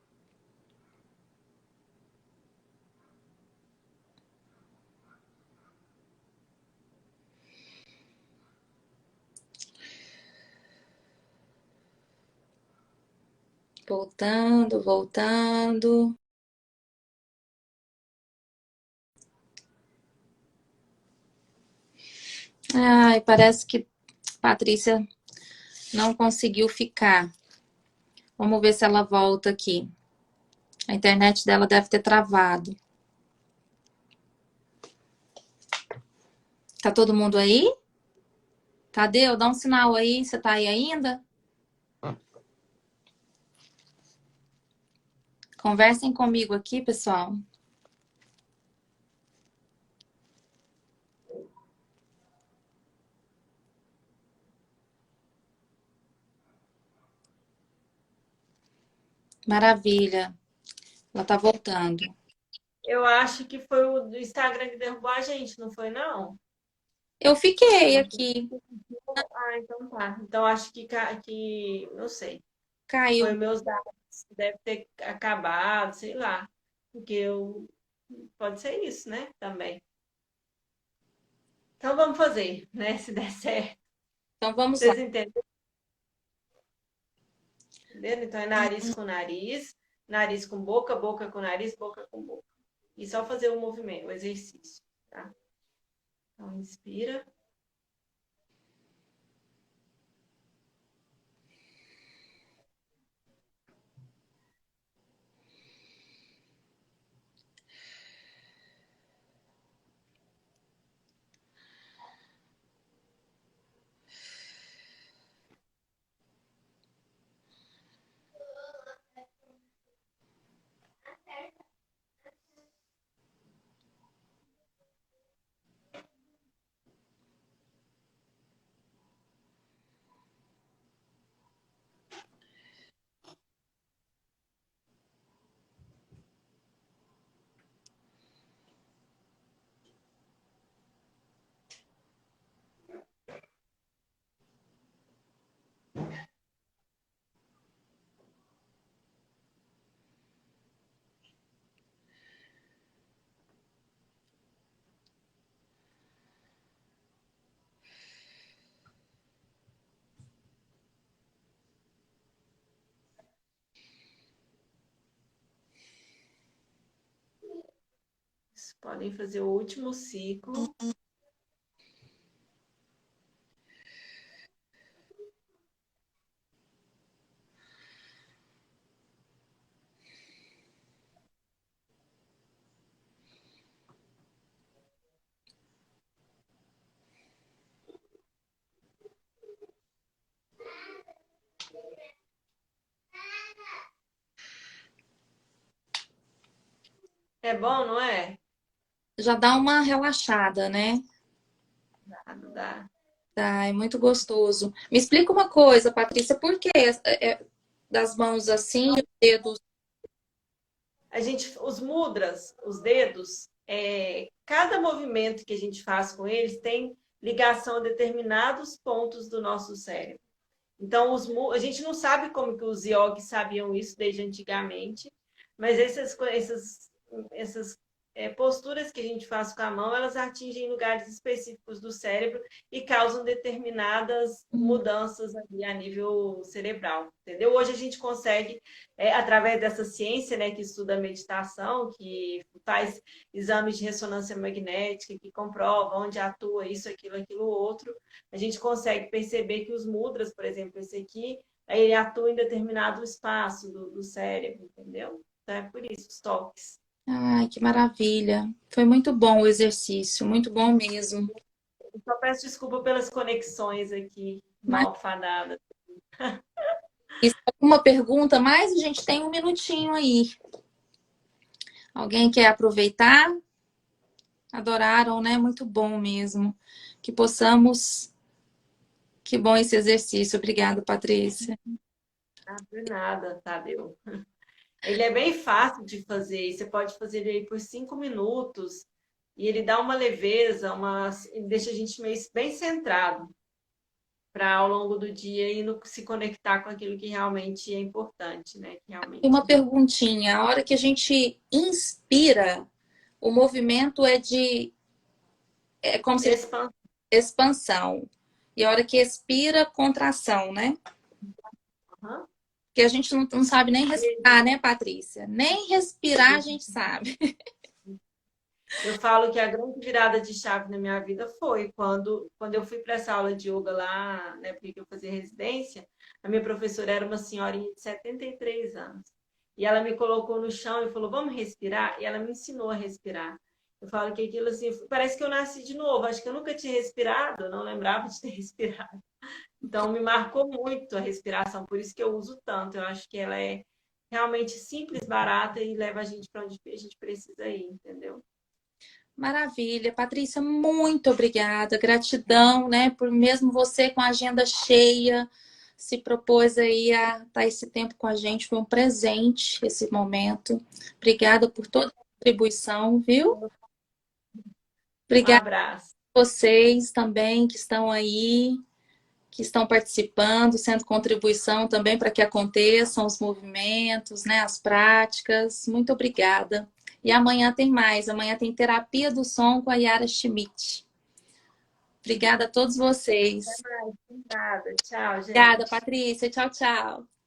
Voltando, voltando. Ai, parece que Patrícia não conseguiu ficar. Vamos ver se ela volta aqui. A internet dela deve ter travado. Tá todo mundo aí? Tadeu, dá um sinal aí. Você tá aí ainda? Conversem comigo aqui, pessoal. Maravilha. Ela tá voltando. Eu acho que foi o do Instagram que derrubou a gente, não foi, não? Eu fiquei Não foi. aqui. Ah, então tá. Então acho não sei. Foi Caiu. meus dados, deve ter acabado, sei lá. Porque eu. Pode ser isso, né? Também. Então vamos fazer, né? Se der certo. Então vamos lá. Vocês entenderam? Então é nariz com boca, boca com nariz, boca com boca. E só fazer o movimento, o exercício, tá? Então inspira. Vocês podem fazer o último ciclo. É bom, não é? Já dá uma relaxada, né? Dá. Tá, é muito gostoso. Me explica uma coisa, Patrícia, por que das mãos assim, os dedos? Os mudras, os dedos, cada movimento que a gente faz com eles tem ligação a determinados pontos do nosso cérebro. Então, a gente não sabe como que os yogis sabiam isso desde antigamente, mas essas posturas que a gente faz com a mão, elas atingem lugares específicos do cérebro e causam determinadas mudanças ali a nível cerebral, entendeu? Hoje a gente consegue, através dessa ciência, né, que estuda a meditação, que faz exames de ressonância magnética, que comprova onde atua isso, aquilo, outro, a gente consegue perceber que os mudras, por exemplo, esse aqui, ele atua em determinado espaço do cérebro, entendeu? Então é por isso, os toques. Ai, que maravilha. Foi muito bom o exercício, muito bom mesmo. Eu só peço desculpa pelas conexões aqui, Mas mal fadadas. isso, alguma pergunta mais? A gente tem um minutinho aí. Alguém quer aproveitar? Adoraram, né? Muito bom mesmo. Que possamos. Que bom esse exercício. Obrigada, Patrícia. Ah, por nada, Tadeu. Ele é bem fácil de fazer. Você pode fazer ele aí por 5 minutos e ele dá uma leveza, ele deixa a gente meio bem centrado. para ao longo do dia ir se conectar com aquilo que realmente é importante, né? Que E realmente uma perguntinha, a hora que a gente inspira, o movimento é como se ele fosse expansão. expansão. E a hora que expira, contração, né? Porque a gente não sabe nem respirar, né, Patrícia? Nem respirar a gente sabe. Eu falo que a grande virada de chave na minha vida foi quando eu fui para essa aula de yoga lá, né, porque eu fazia residência, a minha professora era uma senhorinha de 73 anos. E ela me colocou no chão e falou: "Vamos respirar?" E ela me ensinou a respirar. Eu falo que aquilo assim, parece que eu nasci de novo. Acho que eu nunca tinha respirado, eu não lembrava de ter respirado. Então me marcou muito a respiração, por isso que eu uso tanto. Eu acho que ela é realmente simples, barata e leva a gente para onde a gente precisa ir, entendeu? Maravilha, Patrícia, muito obrigada. Gratidão, né, por mesmo você com a agenda cheia, se propôs aí a estar esse tempo com a gente. Foi um presente esse momento. Obrigada por toda a contribuição, viu? Um Obrigada abraço. a vocês também que estão aí, que estão participando, sendo contribuição também para que aconteçam os movimentos, né, as práticas. Muito obrigada. E amanhã tem mais. Amanhã tem terapia do som com a Yara Schmidt. Obrigada a todos vocês. Nada. Tchau, Obrigada, gente. Patrícia. Tchau, tchau.